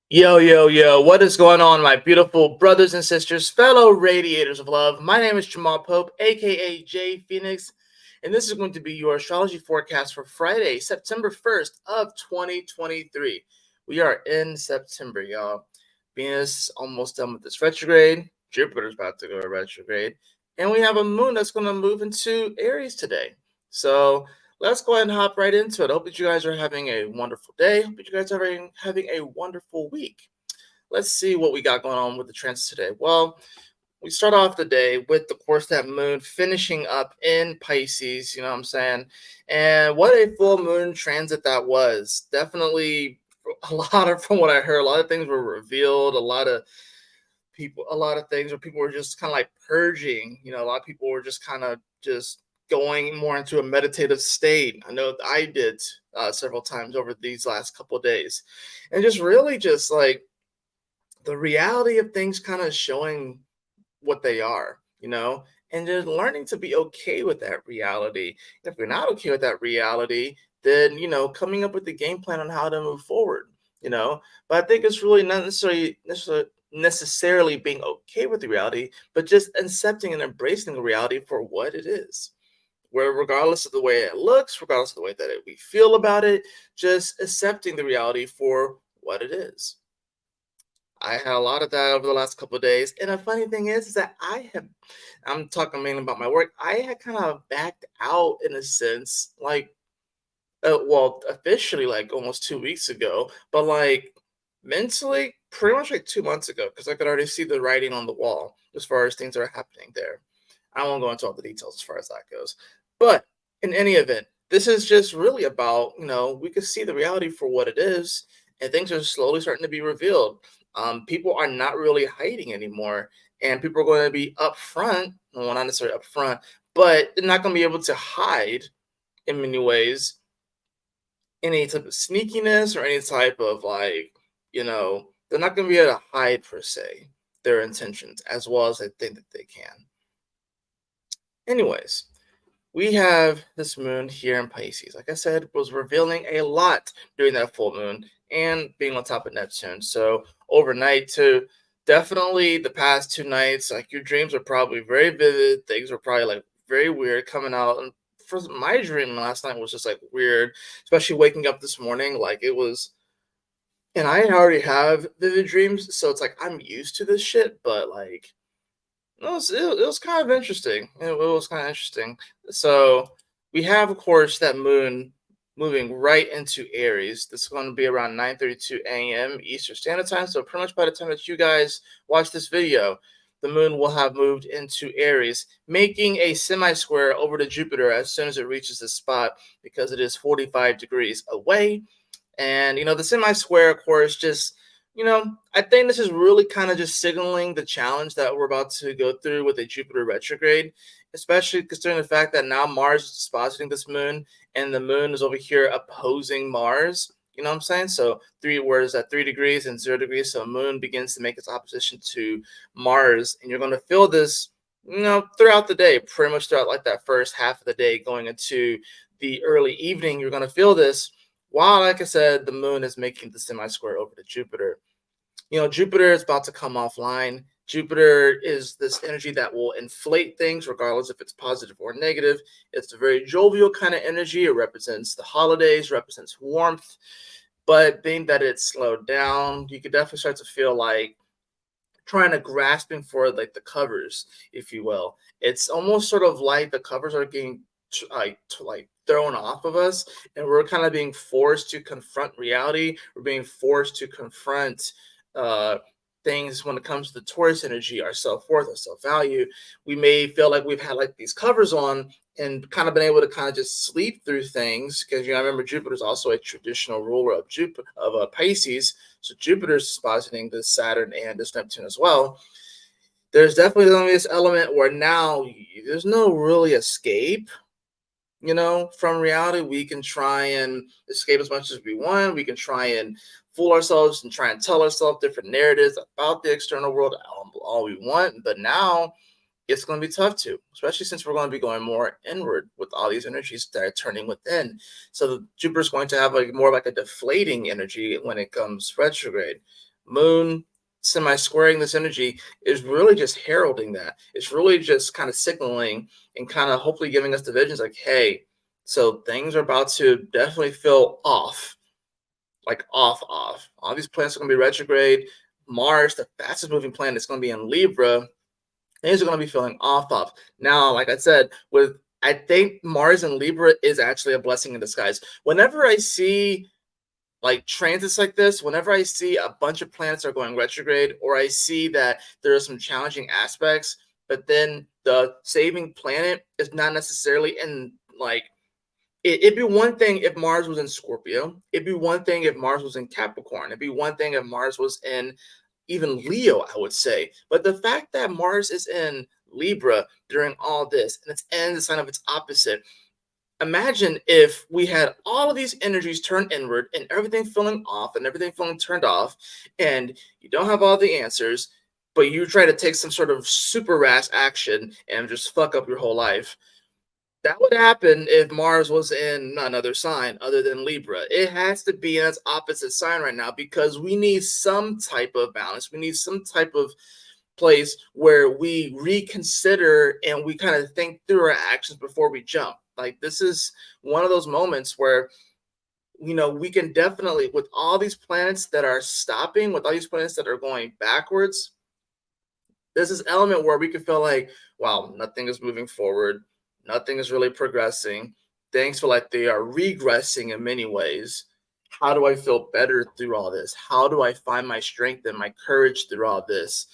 Yo, yo, yo, what is going on, my beautiful brothers and sisters, fellow radiators of love? My name is Jamal Pope, aka J Phoenix, and this is going to be your astrology forecast for Friday, September 1st of 2023. We are in September, y'all. Venus is almost done with this retrograde, Jupiter's about to go retrograde, and we have a moon that's going to move into Aries today. So, let's go ahead and hop right into it. I hope that you guys are having a wonderful day. Hope that you guys are having a wonderful week. Let's see what we got going on with the transits today. Well, we start off the day with, of course, that moon finishing up in Pisces, you know what I'm saying? And what a full moon transit that was. Definitely from what I heard, a lot of things were revealed, a lot of things where people were just kind of like purging. A lot of people were just kind of just going more into a meditative state. I know I did several times over these last couple of days, and just really just like the reality of things kind of showing what they are, and just learning to be okay with that reality. If you're not okay with that reality, then coming up with the game plan on how to move forward. But I think it's really not necessarily being okay with the reality, but just accepting and embracing the reality for what it is. Where regardless of the way it looks, regardless of the way that we feel about it, just accepting the reality for what it is. I had a lot of that over the last couple of days. And the funny thing is that I'm talking mainly about my work. I had kind of backed out in a sense, like, well, officially, like almost 2 weeks ago, but like mentally, pretty much like 2 months ago, because I could already see the writing on the wall as far as things that are happening there. I won't go into all the details as far as that goes. But in any event, this is just really about, we can see the reality for what it is, and things are slowly starting to be revealed. People are not really hiding anymore, and people are going to be upfront. Well, not necessarily upfront, but they're not going to be able to hide in many ways any type of sneakiness or any type of like, they're not going to be able to hide per se their intentions as well as they think that they can. Anyways, we have this moon here in Pisces. Like I said, was revealing a lot during that full moon and being on top of Neptune. So overnight too, definitely the past 2 nights, like your dreams are probably very vivid. Things were probably like very weird coming out. And for my dream last night was just like weird, especially waking up this morning. Like it was, and I already have vivid dreams, so it's like I'm used to this shit. But like it was kind of interesting. It was kind of interesting. So we have, of course, that moon moving right into Aries. This is going to be around 9:32 a.m. Eastern Standard Time. So pretty much by the time that you guys watch this video, the moon will have moved into Aries, making a semi-square over to Jupiter as soon as it reaches the spot because it is 45 degrees away. And the semi-square, of course, just I think this is really kind of just signaling the challenge that we're about to go through with a Jupiter retrograde, especially considering the fact that now Mars is dispositing this moon, and the moon is over here opposing Mars. You know what I'm saying? So where is that 3 degrees and 0 degrees? So moon begins to make its opposition to Mars, and you're going to feel this, throughout the day, pretty much throughout like that first half of the day, going into the early evening. You're going to feel this while, like I said, the moon is making the semi-square over to Jupiter. Jupiter is about to come offline. Jupiter is this energy that will inflate things, regardless if it's positive or negative. It's a very jovial kind of energy. It represents the holidays, represents warmth. But being that it's slowed down, you could definitely start to feel like trying to grasping for like the covers, if you will. It's almost sort of like the covers are getting like thrown off of us, and we're kind of being forced to confront reality. We're being forced to confront uh things when it comes to the Taurus energy, our self-worth, our self-value. We may feel like we've had like these covers on and kind of been able to kind of just sleep through things because I remember Jupiter is also a traditional ruler of Pisces. So Jupiter's positing this Saturn and this Neptune as well. There's definitely going to be this element where now there's no really escape, from reality. We can try and escape as much as we want. We can try and fool ourselves and try and tell ourselves different narratives about the external world all we want. But now it's going to be tough too, especially since we're going to be going more inward with all these energies that are turning within. So the Jupiter's going to have like more like a deflating energy when it comes retrograde. Moon semi-squaring this energy is really just heralding that. It's really just kind of signaling and kind of hopefully giving us the visions like, hey, so things are about to definitely feel off, like off. All these planets are going to be retrograde. Mars, the fastest moving planet, is going to be in Libra. Things are going to be feeling off. Now, like I said, with I think Mars in Libra is actually a blessing in disguise. Whenever I see like transits like this, whenever I see a bunch of planets are going retrograde, or I see that there are some challenging aspects, but then the saving planet is not necessarily in like it'd be one thing if Mars was in Scorpio. It'd be one thing if Mars was in Capricorn. It'd be one thing if Mars was in even Leo, I would say. But the fact that Mars is in Libra during all this and it's in the sign of its opposite, imagine if we had all of these energies turned inward and everything feeling off and everything feeling turned off, and you don't have all the answers, but you try to take some sort of super rash action and just fuck up your whole life. That would happen if Mars was in another sign other than Libra. It has to be in its opposite sign right now because we need some type of balance. We need some type of place where we reconsider and we kind of think through our actions before we jump. Like this is one of those moments where we can definitely, with all these planets that are stopping, with all these planets that are going backwards, there's this element where we could feel like, wow, nothing is moving forward, nothing is really progressing. Things feel like they are regressing in many ways. How do I feel better through all this? How do I find my strength and my courage through all this?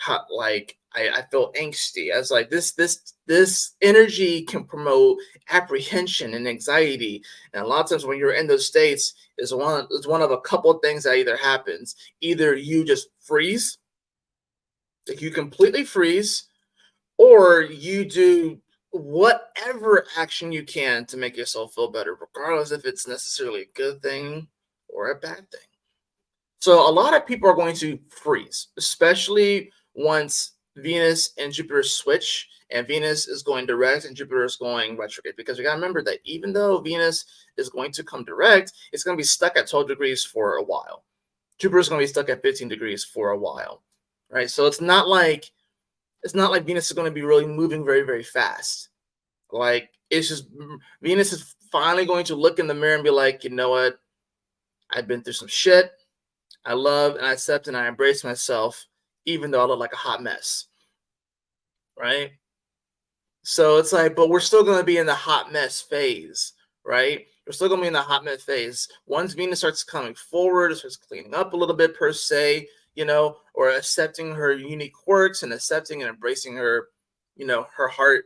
I feel angsty. I was like, this energy can promote apprehension and anxiety. And a lot of times when you're in those states, is one of a couple of things that either happens. Either you just freeze, like you completely freeze, or you do whatever action you can to make yourself feel better, regardless if it's necessarily a good thing or a bad thing. So a lot of people are going to freeze, especially once Venus and Jupiter switch, and Venus is going direct and Jupiter is going retrograde. Because we got to remember that even though Venus is going to come direct, it's going to be stuck at 12 degrees for a while. Jupiter is going to be stuck at 15 degrees for a while, right? So it's not like Venus is going to be really moving very, very fast. Like it's just Venus is finally going to look in the mirror and be like, you know what? I've been through some shit. I love and I accept and I embrace myself, even though I look like a hot mess, right? So it's like, but we're still going to be in the hot mess phase, right? We're still going to be in the hot mess phase. Once Venus starts coming forward, starts cleaning up a little bit per se, or accepting her unique quirks and accepting and embracing her, her heart,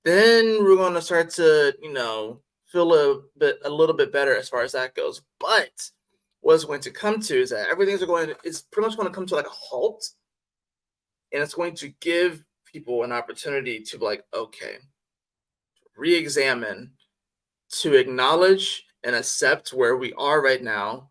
then we're going to start to, feel a little bit better as far as that goes. But what's going to come to is that it's pretty much going to come to like a halt, and it's going to give people an opportunity to be like, okay, re-examine, to acknowledge and accept where we are right now.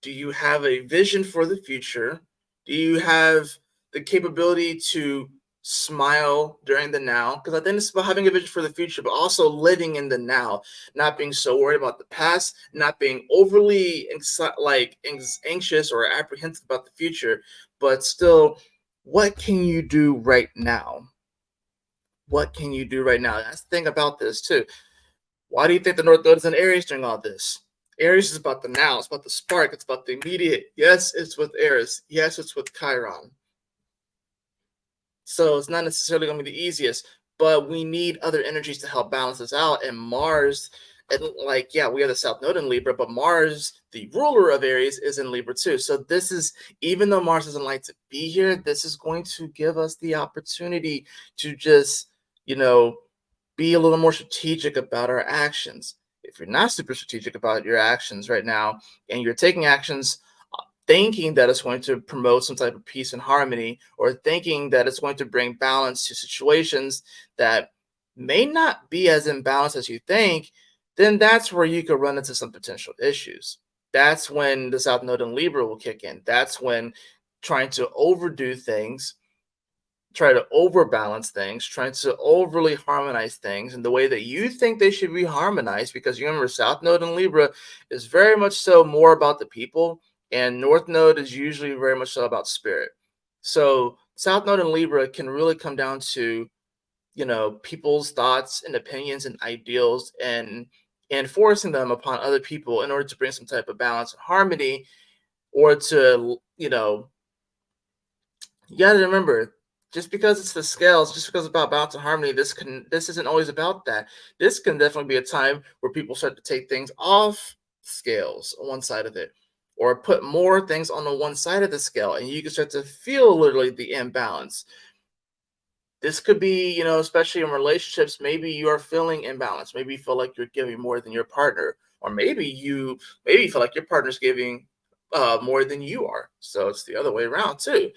Do you have a vision for the future? Do you have the capability to smile during the now? Because I think it's about having a vision for the future, but also living in the now, not being so worried about the past, not being overly anxious or apprehensive about the future, but still, what can you do right now? What can you do right now? That's the thing about this too. Why do you think the North Node is in Aries during all this? Aries is about the now. It's about the spark. It's about the immediate. Yes, it's with Aries. Yes, it's with Chiron. So it's not necessarily going to be the easiest, but we need other energies to help balance us out. And Mars, and we have the South Node in Libra, but Mars, the ruler of Aries, is in Libra too. So this is, even though Mars doesn't like to be here, this is going to give us the opportunity to just, be a little more strategic about our actions. If you're not super strategic about your actions right now, and you're taking actions thinking that it's going to promote some type of peace and harmony, or thinking that it's going to bring balance to situations that may not be as imbalanced as you think, then that's where you could run into some potential issues. That's when the South Node in Libra will kick in. That's when trying to overdo things try to overbalance things, trying to overly harmonize things in the way that you think they should be harmonized. Because you remember, South Node in Libra is very much so more about the people, and North Node is usually very much so about spirit. So South Node in Libra can really come down to, people's thoughts and opinions and ideals, and forcing them upon other people in order to bring some type of balance and harmony, or to, you got to remember, just because it's the scales, just because it's about balance and harmony, this isn't always about that. This can definitely be a time where people start to take things off scales on one side of it, or put more things on the one side of the scale, and you can start to feel literally the imbalance. This could be, especially in relationships, maybe you are feeling imbalanced. Maybe you feel like you're giving more than your partner, or maybe you feel like your partner's giving more than you are. So it's the other way around too.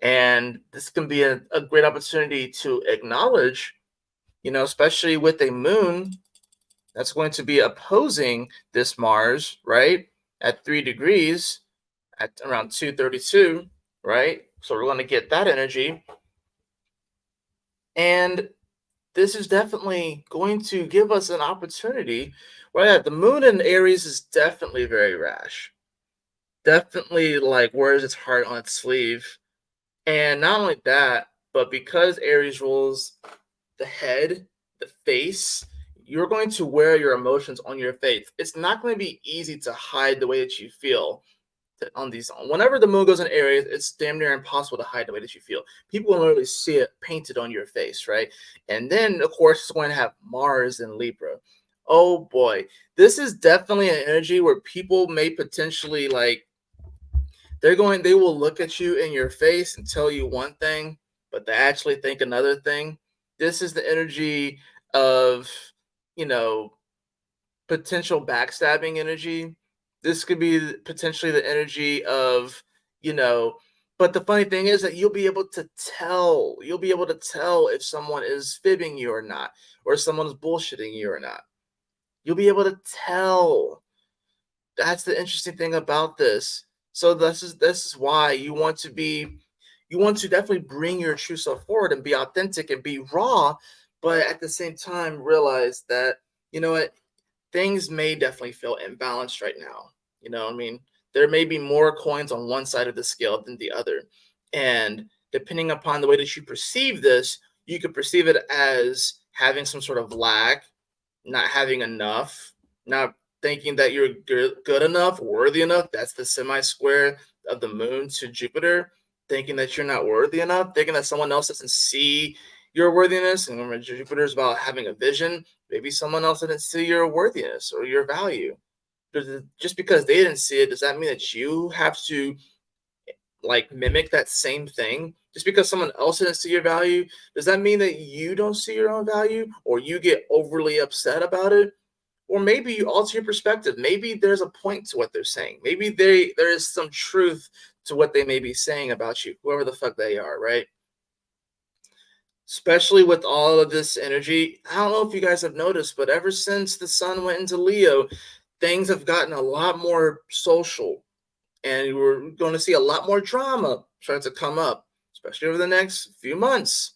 And this can be a great opportunity to acknowledge, especially with a moon that's going to be opposing this Mars, right? At 3 degrees at around 232, right? So we're going to get that energy. And this is definitely going to give us an opportunity. Well, yeah, the moon in Aries is definitely very rash. Definitely like wears its heart on its sleeve. And not only that, but because Aries rules the head, the face, you're going to wear your emotions on your face. It's not going to be easy to hide the way that you feel on these. Whenever the moon goes in Aries, it's damn near impossible to hide the way that you feel. People will literally see it painted on your face, right? And then, of course, it's going to have Mars in Libra. Oh boy, this is definitely an energy where people may potentially like they will look at you in your face and tell you one thing, but they actually think another thing. This is the energy of, you know, potential backstabbing energy. This could be potentially the energy of, you know, but the funny thing is that you'll be able to tell. You'll be able to tell if someone is fibbing you or not, or someone's bullshitting you or not. You'll be able to tell. That's the interesting thing about this. So this is why you want to definitely bring your true self forward and be authentic and be raw, but at the same time realize that, you know what, things may definitely feel imbalanced right now. You know what I mean? There may be more coins on one side of the scale than the other. And depending upon the way that you perceive this, you could perceive it as having some sort of lack, not having enough, not thinking that you're good enough, worthy enough. That's the semi square of the moon to Jupiter. Thinking that you're not worthy enough, thinking that someone else doesn't see your worthiness. And remember, Jupiter is about having a vision. Maybe someone else didn't see your worthiness or your value. Just because they didn't see it, does that mean that you have to like mimic that same thing? Just because someone else didn't see your value, does that mean that you don't see your own value, or you get overly upset about it? Or maybe you alter your perspective. Maybe there's a point to what they're saying. Maybe there is some truth to what they may be saying about you, whoever the fuck they are, right? Especially with all of this energy. I don't know if you guys have noticed, but ever since the sun went into Leo, things have gotten a lot more social, and we're going to see a lot more drama start to come up, especially over the next few months.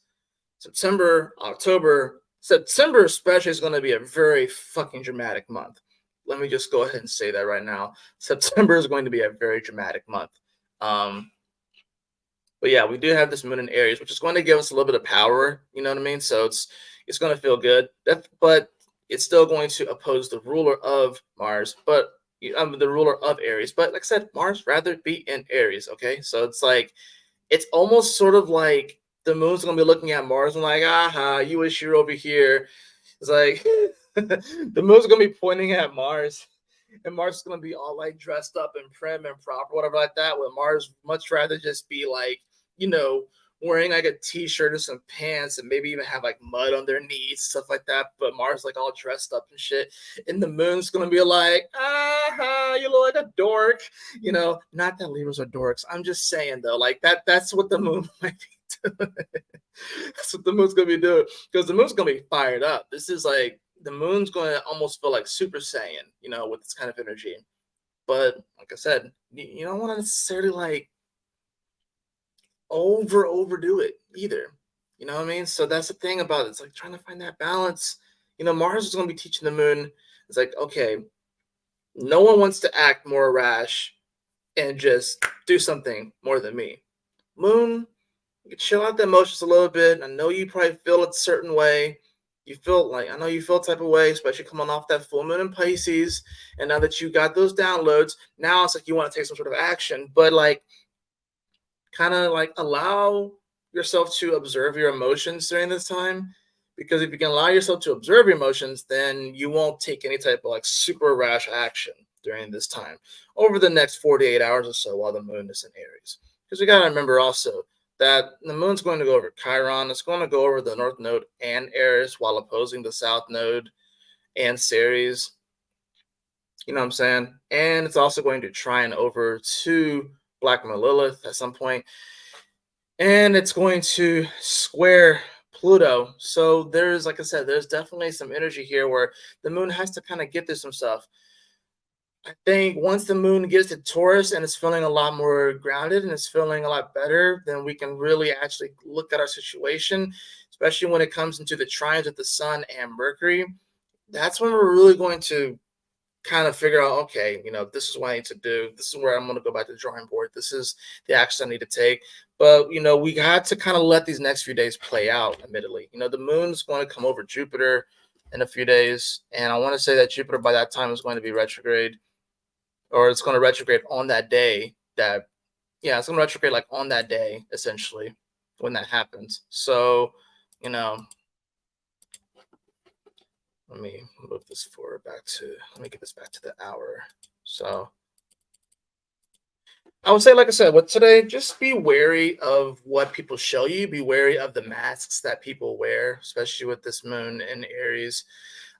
September, October, September especially is going to be a very fucking dramatic month. Let me just go ahead and say that right now. September is going to be a very dramatic month. Um, but yeah, we do have this moon in Aries, which is going to give us a little bit of power. You know what I mean? So it's going to feel good. But it's still going to oppose the ruler of Mars, but the ruler of Aries. But like I said, Mars rather be in Aries. Okay, so it's like it's almost sort of like the moon's gonna be looking at Mars and like, aha, you wish you're over here. It's like the moon's gonna be pointing at Mars, and Mars is gonna be all like dressed up and prim and proper, whatever like that. With Mars much rather just be like, you know, wearing like a t-shirt or some pants and maybe even have like mud on their knees, stuff like that. But Mars like all dressed up and shit. And the moon's gonna be like, aha, you look like a dork. You know, not that Libras are dorks. I'm just saying though, like that's what the moon might be doing. That's what the moon's gonna be doing. Because the moon's gonna be fired up. This is like the moon's gonna almost feel like Super Saiyan, you know, with this kind of energy. But like I said, you don't want to necessarily like overdo it either. You know what I mean? So that's the thing about it. It's like trying to find that balance. Mars is going to be teaching the moon. It's like, okay, no one wants to act more rash and just do something more than me. Moon, you can chill out the emotions a little bit. I know you probably feel a certain way. I know you feel type of way, especially coming off that full moon in Pisces. And now that you got those downloads, now it's like you want to take some sort of action. But like, kind of like allow yourself to observe your emotions during this time, because if you can allow yourself to observe your emotions, then you won't take any type of like super rash action during this time over the next 48 hours or so while the moon is in Aries. Because we got to remember also that the moon's going to go over Chiron. It's going to go over the north node and Aries while opposing the south node and Ceres. You know what I'm saying? And it's also going to trine over to Black Moon Lilith at some point, and it's going to square Pluto. So there's, like I said, there's definitely some energy here where the moon has to kind of get through some stuff. I think once the moon gets to Taurus and it's feeling a lot more grounded and it's feeling a lot better, then we can really actually look at our situation, especially when it comes into the trines of the sun and Mercury. That's when we're really going to kind of figure out, okay, this is what I need to do. This is where I'm going to go back to the drawing board. This is the action I need to take. But, we got to kind of let these next few days play out, admittedly. The moon's going to come over Jupiter in a few days. And I want to say that Jupiter by that time is going to be retrograde, or it's going to retrograde on that day it's going to retrograde like on that day, essentially, when that happens. So, you know, let me move this forward let me get this back to the hour. So I would say, like I said, with today, just be wary of what people show you. Be wary of the masks that people wear, especially with this moon in Aries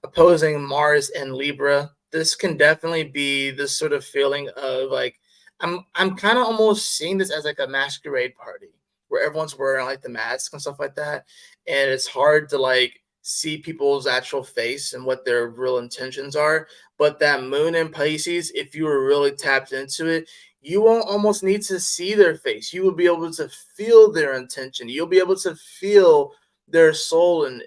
opposing Mars and Libra. This can definitely be this sort of feeling of like, I'm kind of almost seeing this as like a masquerade party where everyone's wearing like the mask and stuff like that, and it's hard to like see people's actual face and what their real intentions are. But that moon in Pisces, if you were really tapped into it, you won't almost need to see their face. You will be able to feel their intention. You'll be able to feel their soul in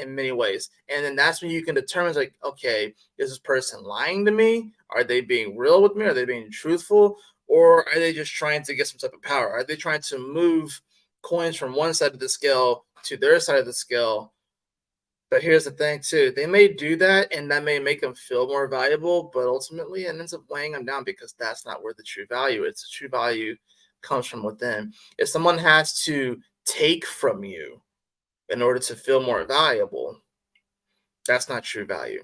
many ways. And then that's when you can determine, like, okay, is this person lying to me? Are they being real with me? Are they being truthful? Or are they just trying to get some type of power? Are they trying to move coins from one side of the scale to their side of the scale? But here's the thing too, they may do that and that may make them feel more valuable, but ultimately it ends up weighing them down because that's not where the true value is. The true value comes from within. If someone has to take from you in order to feel more valuable, that's not true value,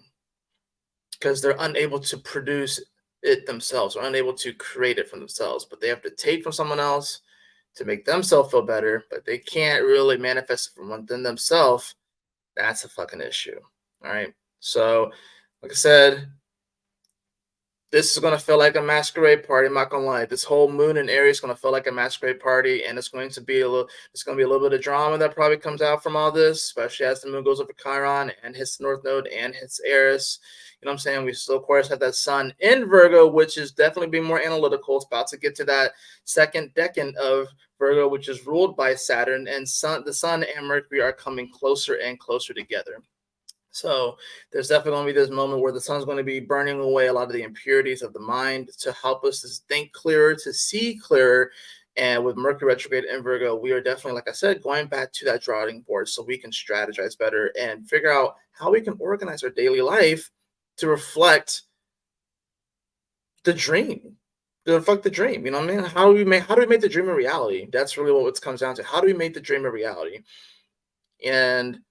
because they're unable to produce it themselves or unable to create it from themselves. But they have to take from someone else to make themselves feel better, but they can't really manifest it from within themselves. That's a fucking issue. All right. So, like I said, this is going to feel like a masquerade party. I'm not going to lie. This whole moon in Aries is going to feel like a masquerade party, and it's going to be a little bit of drama that probably comes out from all this, especially as the moon goes over Chiron and hits the North Node and hits Aries. You know what I'm saying? We still, of course, have that sun in Virgo, which is definitely being more analytical. It's about to get to that second decan of Virgo, which is ruled by Saturn, and the sun and Mercury are coming closer and closer together. So there's definitely going to be this moment where the sun's going to be burning away a lot of the impurities of the mind to help us to think clearer, to see clearer. And with Mercury retrograde in Virgo, we are definitely, like I said, going back to that drawing board so we can strategize better and figure out how we can organize our daily life to reflect the dream. To reflect the dream. You know what I mean? How do we make the dream a reality? That's really what it comes down to. How do we make the dream a reality? And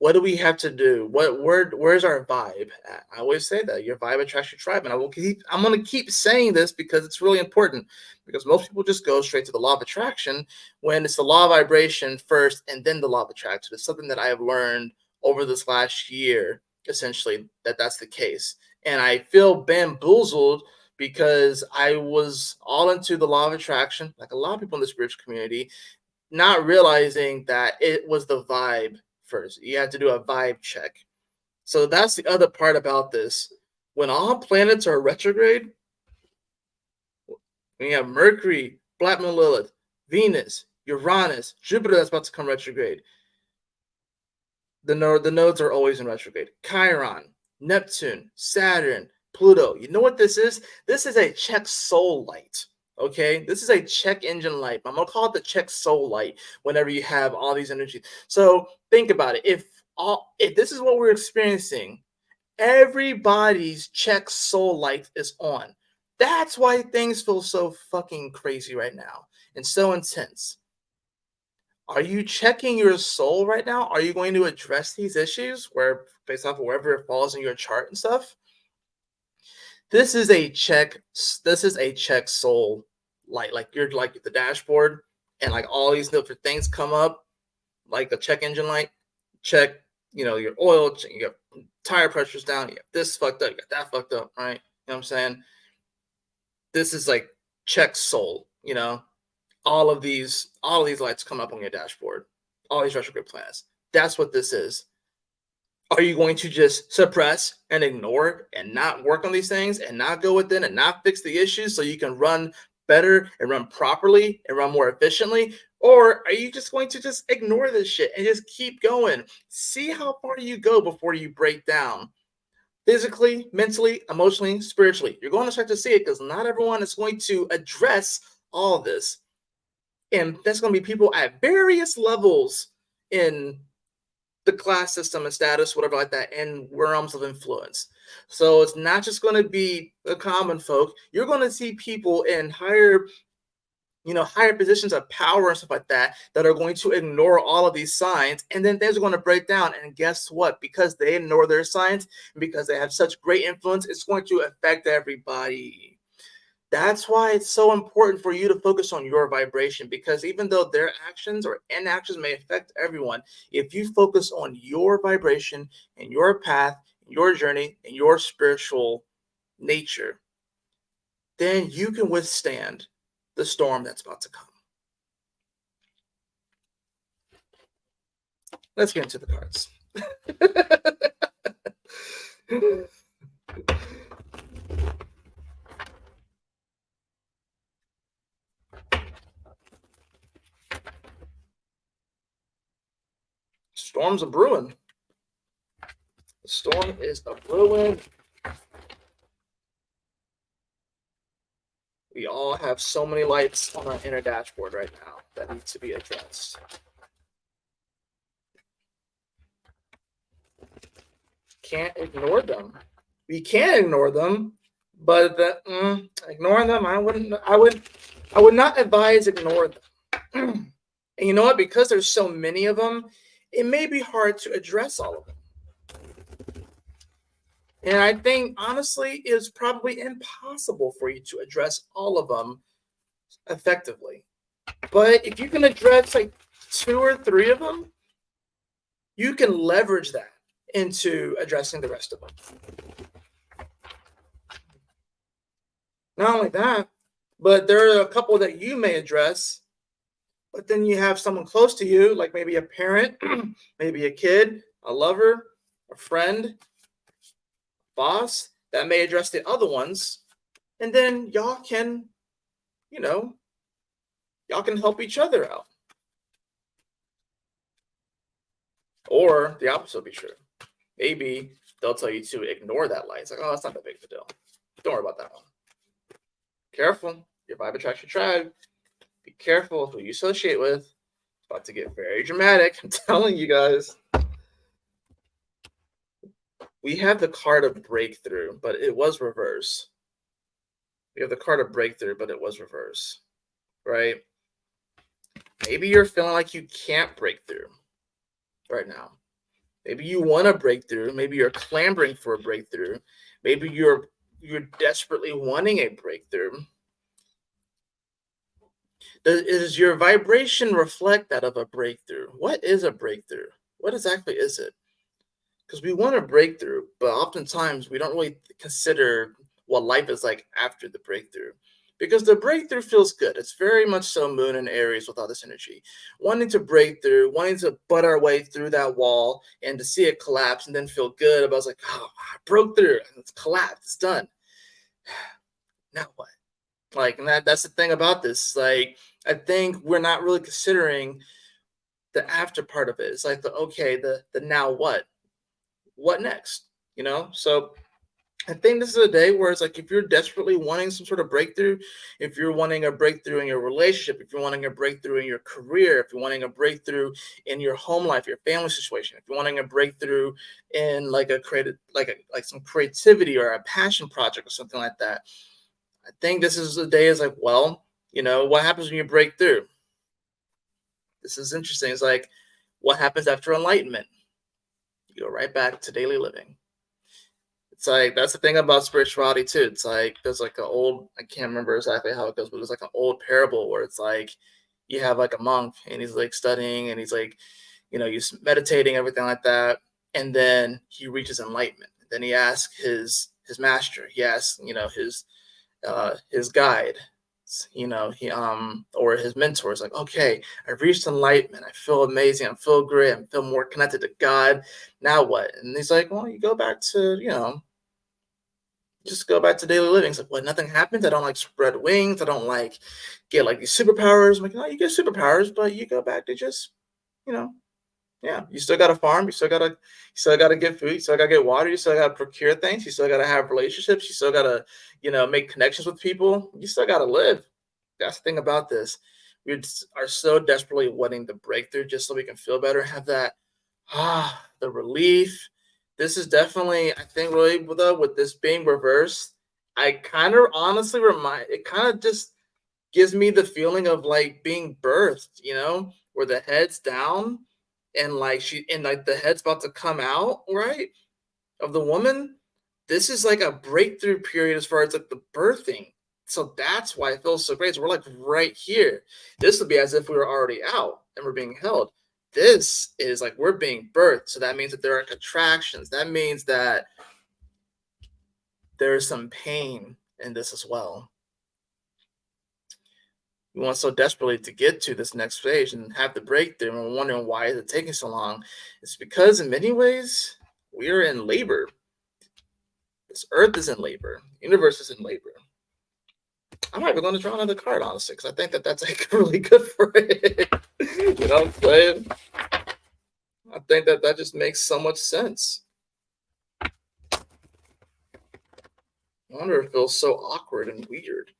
what do we have to do? Where's our vibe at? I always say that your vibe attracts your tribe, and I'm going to keep saying this because it's really important, because most people just go straight to the law of attraction when it's the law of vibration first and then the law of attraction. It's something that I have learned over this last year, essentially, that's the case. And I feel bamboozled because I was all into the law of attraction, like a lot of people in the spiritual community, not realizing that it was the vibe first. You have to do a vibe check. So that's the other part about this. When all planets are retrograde, when you have Mercury, Black Moon Lilith, Venus, Uranus, Jupiter that's about to come retrograde. The nodes are always in retrograde. Chiron, Neptune, Saturn, Pluto. You know what this is? This is a check soul light. Okay, this is a check engine light. I'm gonna call it the check soul light. Whenever you have all these energies, so think about it. If this is what we're experiencing, everybody's check soul light is on. That's why things feel so fucking crazy right now and so intense. Are you checking your soul right now? Are you going to address these issues where based off of wherever it falls in your chart and stuff? This is a check. This is a check soul light. Like you're like the dashboard, and like all these different things come up, like the check engine light. Check, your oil. You got tire pressures down. You got this fucked up. You got that fucked up. Right? You know what I'm saying? This is like check soul. All of these lights come up on your dashboard, all these retrograde planets. That's what this is. Are you going to just suppress and ignore and not work on these things and not go within and not fix the issues so you can run better and run properly and run more efficiently? Or are you just going to just ignore this shit and just keep going? See how far you go before you break down physically, mentally, emotionally, spiritually. You're going to start to see it because not everyone is going to address all of this. And that's going to be people at various levels in the class system and status, whatever like that, and realms of influence. So it's not just going to be the common folk. You're going to see people in higher positions of power and stuff like that are going to ignore all of these signs, and then things are going to break down. And guess what? Because they ignore their signs, and because they have such great influence, it's going to affect everybody. That's why it's so important for you to focus on your vibration, because even though their actions or inactions may affect everyone, if you focus on your vibration and your path, your journey, and your spiritual nature, then you can withstand the storm that's about to come. Let's get into the cards. Storms are brewing. The storm is a brewing. We all have so many lights on our inner dashboard right now that need to be addressed. Can't ignore them. We can ignore them, but ignoring them, I would not advise ignore them. And you know what? Because there's so many of them, it may be hard to address all of them. And I think, honestly, it's probably impossible for you to address all of them effectively. But if you can address like 2 or 3 of them, you can leverage that into addressing the rest of them. Not only that, but there are a couple that you may address, but then you have someone close to you, like maybe a parent, maybe a kid, a lover, a friend, boss, that may address the other ones. And then y'all can help each other out. Or the opposite will be true. Maybe they'll tell you to ignore that light. It's like, oh, that's not that big of a deal. Don't worry about that one. Careful. Your vibe attracts your tribe. Be careful who you associate with. It's about to get very dramatic. I'm telling you guys. We have the card of breakthrough, but it was reverse. We have the card of breakthrough, but it was reverse. Right? Maybe you're feeling like you can't break through right now. Maybe you want a breakthrough. Maybe you're clamoring for a breakthrough. Maybe you're desperately wanting a breakthrough. Does your vibration reflect that of a breakthrough? What is a breakthrough? What exactly is it? Because we want a breakthrough, but oftentimes we don't really consider what life is like after the breakthrough. Because the breakthrough feels good. It's very much so Moon and Aries with all this energy. Wanting to break through, wanting to butt our way through that wall and to see it collapse and then feel good about like, oh, I broke through. It's collapsed. It's done. Now what? Like, and that's the thing about this. Like, I think we're not really considering the after part of it. It's like the okay, the now what next? You know? So I think this is a day where it's like if you're desperately wanting some sort of breakthrough, if you're wanting a breakthrough in your relationship, if you're wanting a breakthrough in your career, if you're wanting a breakthrough in your home life, your family situation, if you're wanting a breakthrough in like a creative, like some creativity or a passion project or something like that, I think this is the day is like, well, what happens when you break through? This is interesting. It's like, what happens after enlightenment? You go right back to daily living. It's like that's the thing about spirituality too. It's like there's like an old I can't remember exactly how it goes, but there's like an old parable where it's like you have like a monk and he's like studying and he's like, he's meditating, everything like that, and then he reaches enlightenment. Then he asks his master, he asks, his guide, he or his mentor is like, okay, I reached enlightenment. I feel amazing. I feel great. I feel more connected to God. Now what? And he's like, well, you go back to, just go back to daily living. It's like, what? Nothing happens. I don't like spread wings. I don't like get like these superpowers. I'm like, no, you get superpowers, but you go back to just, you know, yeah. You still got to farm. You still gotta get food. You still gotta get water. You still gotta procure things. You still gotta have relationships. You still gotta, make connections with people. You still gotta live. That's the thing about this. We are so desperately wanting the breakthrough just so we can feel better, have that the relief. This is definitely, I think, really with this being reversed, I kind of honestly remind it kind of just gives me the feeling of like being birthed, where the head's down and like the head's about to come out, right? Of the woman, this is like a breakthrough period as far as like the birthing. So that's why it feels so great. So we're like right here. This would be as if we were already out and we're being held. This is like we're being birthed. So that means that there are contractions. That means that there is some pain in this as well. We want so desperately to get to this next stage and have the breakthrough. And we're wondering why is it taking so long? It's because in many ways we are in labor. This earth is in labor. Universe is in labor. I might be going to draw another card, honestly, because I think that that's like really good for it. You know what I'm saying? I think that that just makes so much sense. I wonder if it feels so awkward and weird.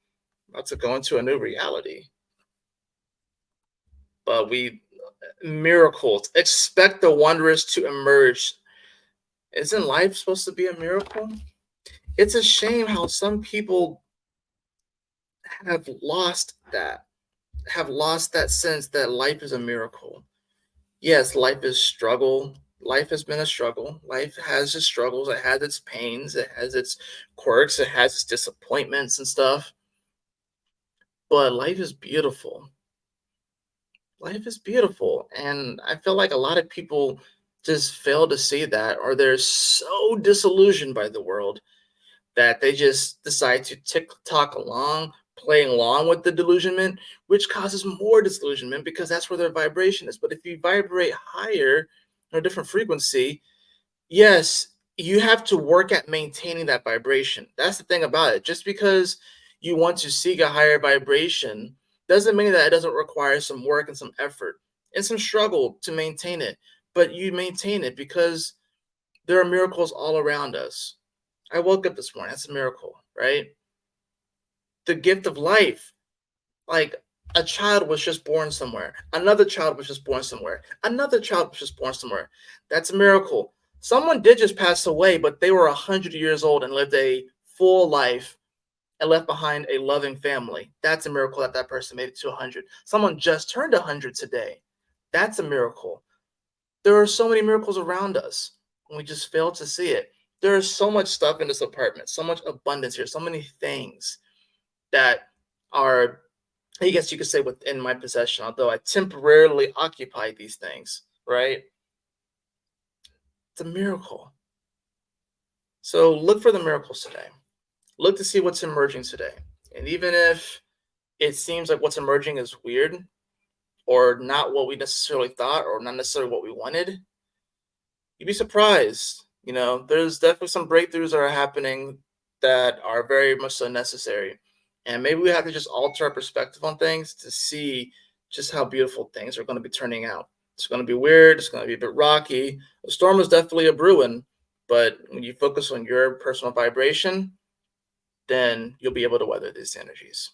About to go into a new reality. But miracles, expect the wondrous to emerge. Isn't life supposed to be a miracle? It's a shame how some people have lost that sense that life is a miracle. Yes, life is struggle. Life has been a struggle. Life has its struggles. It has its pains. It has its quirks. It has its disappointments and stuff. But life is beautiful. Life is beautiful. And I feel like a lot of people just fail to see that, or they're so disillusioned by the world that they just decide to tick tock along, playing along with the delusionment, which causes more disillusionment because that's where their vibration is. But if you vibrate higher or a different frequency, yes, you have to work at maintaining that vibration. That's the thing about it. Just because you want to seek a higher vibration doesn't mean that it doesn't require some work and some effort and some struggle to maintain it. But you maintain it because there are miracles all around us. I woke up this morning. That's a miracle, right? The gift of life. Like a child was just born somewhere. Another child was just born somewhere. Another child was just born somewhere. That's a miracle. Someone did just pass away, but they were 100 years old and lived a full life and left behind a loving family. That's a miracle that that person made it to 100. Someone just turned 100 today. That's a miracle. There are so many miracles around us, and we just fail to see it. There is so much stuff in this apartment, so much abundance here, so many things that are, I guess you could say, within my possession, although I temporarily occupy these things, right? It's a miracle. So look for the miracles today. Look to see what's emerging today. And even if it seems like what's emerging is weird or not what we necessarily thought or not necessarily what we wanted, you'd be surprised. There's definitely some breakthroughs that are happening that are very much so necessary. And maybe we have to just alter our perspective on things to see just how beautiful things are going to be turning out. It's going to be weird. It's going to be a bit rocky. A storm is definitely a brewing, but when you focus on your personal vibration, then you'll be able to weather these energies.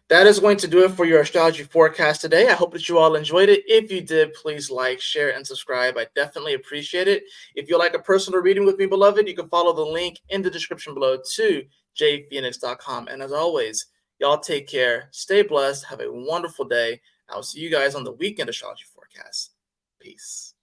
That is going to do it for your astrology forecast today. I hope that you all enjoyed it. If you did, please like, share, and subscribe. I definitely appreciate it. If you'd like a personal reading with me, beloved, you can follow the link in the description below to jphoenix.com. And as always, y'all take care, stay blessed, have a wonderful day. I'll see you guys on the weekend astrology forecast. Peace.